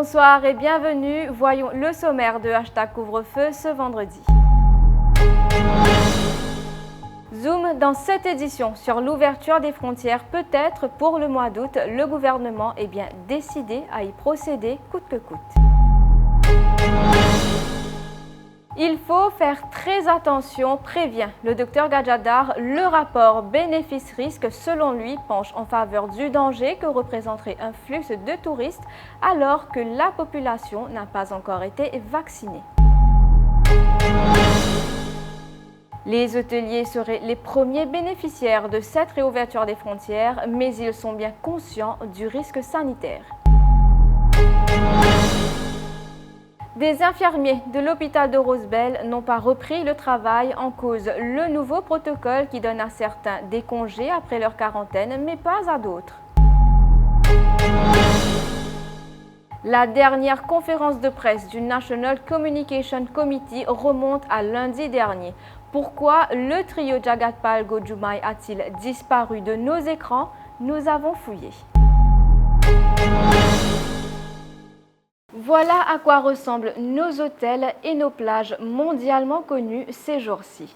Bonsoir et bienvenue. Voyons le sommaire de Hashtag Couvre-feu ce vendredi. Zoom dans cette édition sur l'ouverture des frontières. Peut-être pour le mois d'août, le gouvernement est bien décidé à y procéder coûte que coûte. Il faut faire très attention, prévient le docteur Gadjadar. Le rapport bénéfice-risque, selon lui, penche en faveur du danger que représenterait un flux de touristes alors que la population n'a pas encore été vaccinée. Les hôteliers seraient les premiers bénéficiaires de cette réouverture des frontières, mais ils sont bien conscients du risque sanitaire. Des infirmiers de l'hôpital de Rosebel n'ont pas repris le travail, en cause le nouveau protocole qui donne à certains des congés après leur quarantaine, mais pas à d'autres. La dernière conférence de presse du National Communication Committee remonte à lundi dernier. Pourquoi le trio Jagat-Pal Gojumai a-t-il disparu de nos écrans? Nous avons fouillé. Voilà à quoi ressemblent nos hôtels et nos plages mondialement connues ces jours-ci.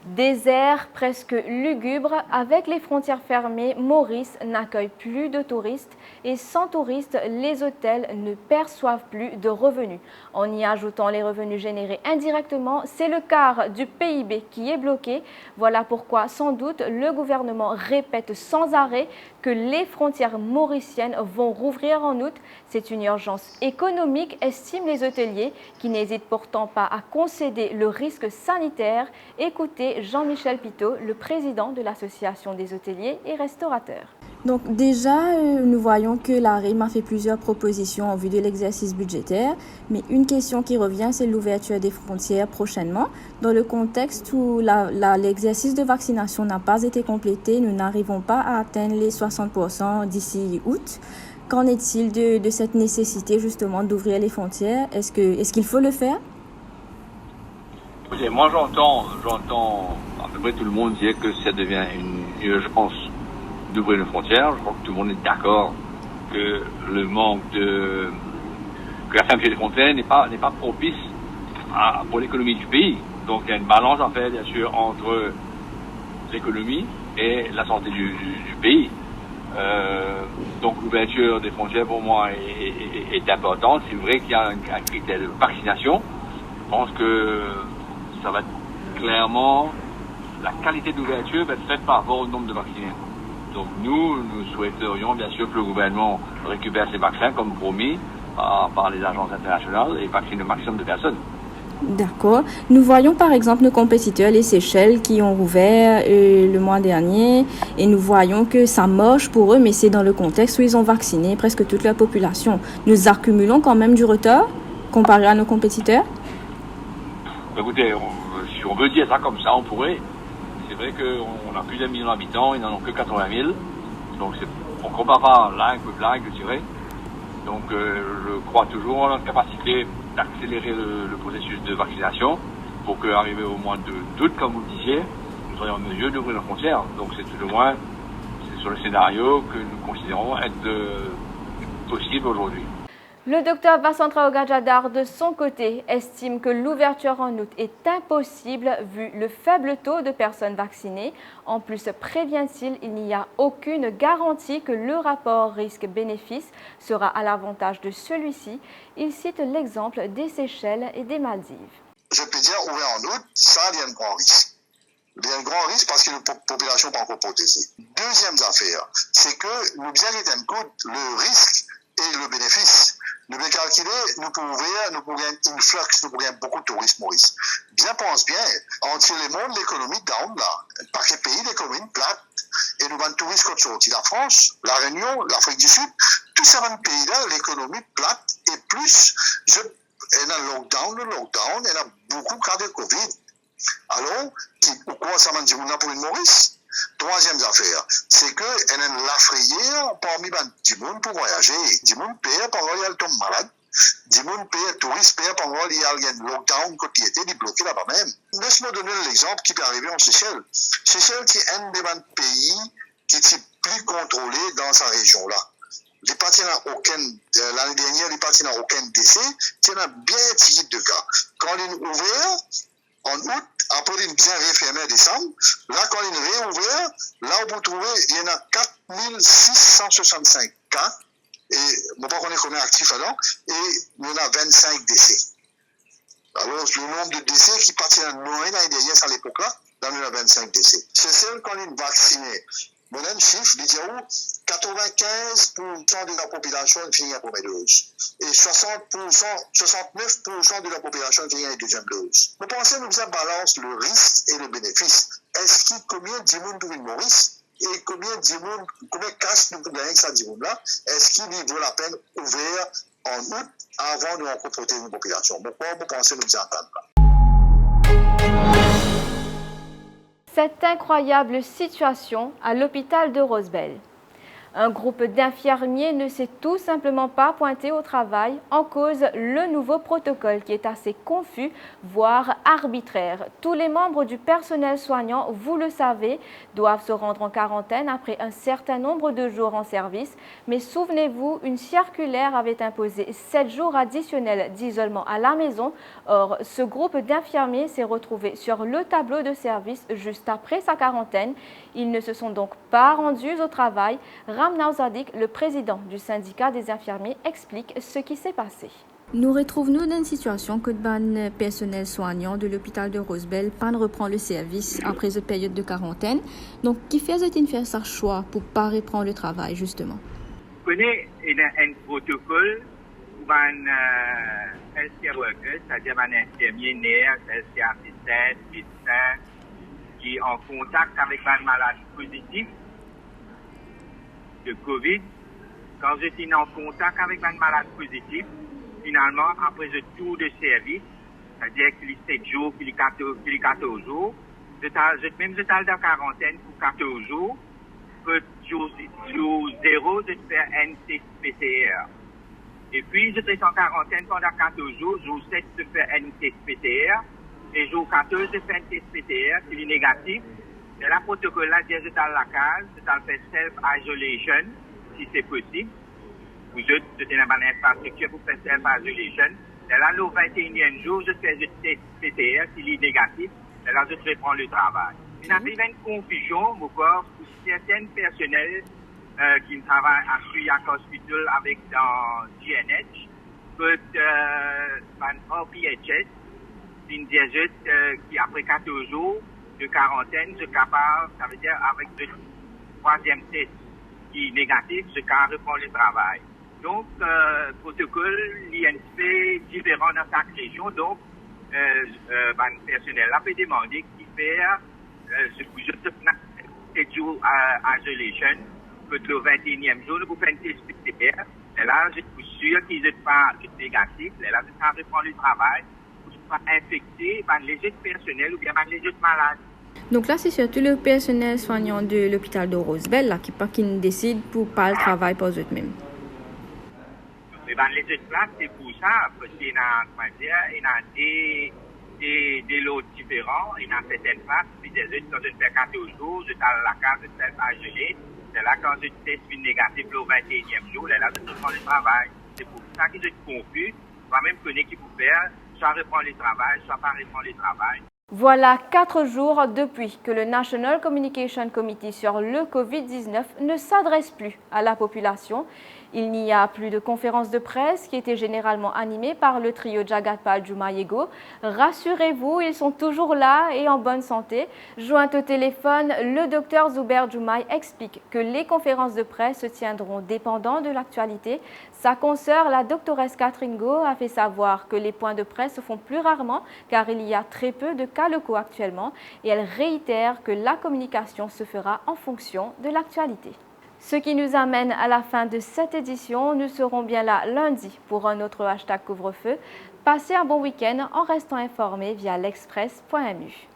Désert, presque lugubre, avec les frontières fermées, Maurice n'accueille plus de touristes et sans touristes, les hôtels ne perçoivent plus de revenus. En y ajoutant les revenus générés indirectement, c'est le quart du PIB qui est bloqué. Voilà pourquoi, sans doute, le gouvernement répète sans arrêt que les frontières mauriciennes vont rouvrir en août. C'est une urgence économique, estiment les hôteliers, qui n'hésitent pourtant pas à concéder le risque sanitaire. Écoutez Jean-Michel Pitot, le président de l'Association des hôteliers et restaurateurs. Donc déjà, nous voyons que l'AREM a fait plusieurs propositions en vue de l'exercice budgétaire, mais une question qui revient, c'est l'ouverture des frontières prochainement. Dans le contexte où l'exercice de vaccination n'a pas été complété, nous n'arrivons pas à atteindre les 60% d'ici août. Qu'en est-il de cette nécessité justement d'ouvrir les frontières? Est-ce qu'il faut le faire? Écoutez, moi j'entends à peu près tout le monde dire que ça devient une urgence d'ouvrir les frontières. Je crois que tout le monde est d'accord que le manque que la fermeture des frontières n'est pas propice pour l'économie du pays. Donc il y a une balance à faire bien sûr entre l'économie et la santé du pays. Donc l'ouverture des frontières pour moi est importante. C'est vrai qu'il y a un critère de vaccination. Je pense que ça va être clairement, la qualité d'ouverture va être faite par rapport au nombre de vaccinés. Donc nous souhaiterions bien sûr que le gouvernement récupère ces vaccins comme promis par les agences internationales et vaccine le maximum de personnes. D'accord. Nous voyons par exemple nos compétiteurs, les Seychelles, qui ont rouvert le mois dernier et nous voyons que ça marche pour eux, mais c'est dans le contexte où ils ont vacciné presque toute leur population. Nous accumulons quand même du retard comparé à nos compétiteurs? Écoutez, si on veut dire ça comme ça, on pourrait. C'est vrai qu'on a plus d'1 million d'habitants, ils n'en ont que 80 000. Donc on ne compare pas langue avec langue, je dirais. Donc je crois toujours en notre capacité d'accélérer le processus de vaccination pour qu'arrivé au mois d'août, comme vous le disiez, nous soyons en mesure d'ouvrir nos frontières. Donc c'est tout au moins sur le scénario que nous considérons être possible aujourd'hui. Le docteur Vasantra Gadjadar, de son côté, estime que l'ouverture en août est impossible vu le faible taux de personnes vaccinées. En plus, prévient-il, il n'y a aucune garantie que le rapport risque-bénéfice sera à l'avantage de celui-ci. Il cite l'exemple des Seychelles et des Maldives. Je peux dire, ouvert en août, ça il y a un grand risque. Il y a un grand risque parce que la population n'est pas encore protégée. Deuxième affaire, c'est que nous bien en compte le risque et le bénéfice. Nous bien calculer, nous pourrions une flux, nous pourrions beaucoup de touristes, Maurice. Bien pense bien, entre les mondes, l'économie down là, par quel pays l'économie plate, et nous avons touristes qui sont sortis la France, la Réunion, l'Afrique du Sud, tous ces pays-là, l'économie plate, et plus, il y a un lockdown, il y a beaucoup de cas de Covid. Alors, pourquoi ça m'a dit pour une Maurice? Troisième affaire, c'est que y a une lafrière parmi du monde pour voyager. Du monde paye pendant qu'il y a le tombe malade. Du monde paye, touriste paye pendant qu'il y a un lockdown qui était bloqué là-bas même. Laisse-moi donner l'exemple qui peut arriver en Seychelles. Seychelles qui est un des pays qui est plus contrôlé dans sa région-là. L'année dernière, il n'y a aucun décès. Il y a bien petit de cas. Quand il est ouvert, en août, après il est bien refermé en décembre, là, quand il est réouvert, là, on peut trouver, il y en a 4665 cas. Et, je ne sais pas combien actifs alors, et il y en a 25 décès. Alors, le nombre de décès qui partit en moyenne l'année dernière, à l'époque-là, dans le 25 décès. C'est celle qu'on est vacciné. Mon chiffre, il dit où 95% de la population finit la première dose. Et 69% de la population finit la deuxième dose. Nous pensons que nous balance le risque et le bénéfice. Est-ce qu'il combien de monde pour une Maurice? Et combien de casse nous pouvons gagner avec ça là? Est-ce qu'il vaut la peine ouvert en août avant de rencontrer une population? Pourquoi vous pensez que nous entendons là? Cette incroyable situation à l'hôpital de Rosebel. Un groupe d'infirmiers ne s'est tout simplement pas pointé au travail en cause le nouveau protocole qui est assez confus, voire arbitraire. Tous les membres du personnel soignant, vous le savez, doivent se rendre en quarantaine après un certain nombre de jours en service. Mais souvenez-vous, une circulaire avait imposé 7 jours additionnels d'isolement à la maison. Or, ce groupe d'infirmiers s'est retrouvé sur le tableau de service juste après sa quarantaine. Ils ne se sont donc pas rendus au travail. Ramna Zadik, le président du syndicat des infirmiers, explique ce qui s'est passé. Nous retrouvons-nous dans une situation que le personnel soignant de l'hôpital de Rosebel pas reprend le service après cette période de quarantaine. Donc, qui fait-il faire sa choix pour ne pas reprendre le travail, justement? Vous connaissez un protocole où un healthcare worker, c'est-à-dire un infirmier, nurse, healthcare assistant, médecin, qui est en contact avec un malade positif de COVID. Quand je suis en contact avec un malade positif, finalement, après le tour de service, c'est-à-dire qu'il est 7 jours, qu'il est 14 jours, même je suis en quarantaine pour 14 jours, que jour 0, je fais un test PCR. Et puis, je suis en quarantaine pendant 14 jours, jour 7, je fais un test PCR, et jour 14, je fais un test PCR, s'il est négatif. Et la protocole là, dit je suis à la case, je fais self-isolation, si c'est possible. Vous êtes dans une infrastructure pour faire self-isolation. Et là, le 21e jour, je fais le test PCR, s'il est négatif. Et là, je reprends le travail. Il y a une confusion, encore, pour certains personnels qui travaillent à Suyak Hospital avec dans GNH, que RPHS, c'est une diète qui, après 14 jours de quarantaine, je suis capable, ça veut dire avec le troisième test qui est négatif, je suis capable de reprendre le travail. Donc, protocole, l'INSP différent dans chaque région. Donc, le personnel a fait demander qui fait, je 7 jours isolation, que le 21e jour, vous faites un test PCR. Et là, je suis sûr qu'ils ne sont pas négatifs. Et là, je suis reprendre le travail pour ne pas infecter les autres personnels ou bien les autres malades. Donc là, c'est surtout le personnel soignant de l'hôpital de Rosebel là, qui décide pour ne pas le travail pour eux-mêmes. Mais les autres places, c'est pour ça, parce qu'il y a des lots différents, il y a certaines places, puis des autres, quand je fais 14 jours, je suis à la case de self-isolé, c'est là quand je teste négatif le 21e jour, là, je reprends le travail. C'est pour ça que je suis confus, moi-même connais qui peut faire, soit reprendre le travail, soit pas reprendre le travail. Voilà 4 jours depuis que le National Communication Committee sur le Covid-19 ne s'adresse plus à la population. Il n'y a plus de conférences de presse qui étaient généralement animées par le trio Jagatpal Jumayego. Rassurez-vous, ils sont toujours là et en bonne santé. Joint au téléphone, le docteur Zuber Jumay explique que les conférences de presse se tiendront dépendant de l'actualité. Sa consoeur, la doctoresse Catherine Go, a fait savoir que les points de presse se font plus rarement car il y a très peu de cas locaux actuellement et elle réitère que la communication se fera en fonction de l'actualité. Ce qui nous amène à la fin de cette édition. Nous serons bien là lundi pour un autre hashtag couvre-feu. Passez un bon week-end en restant informés via l'express.mu.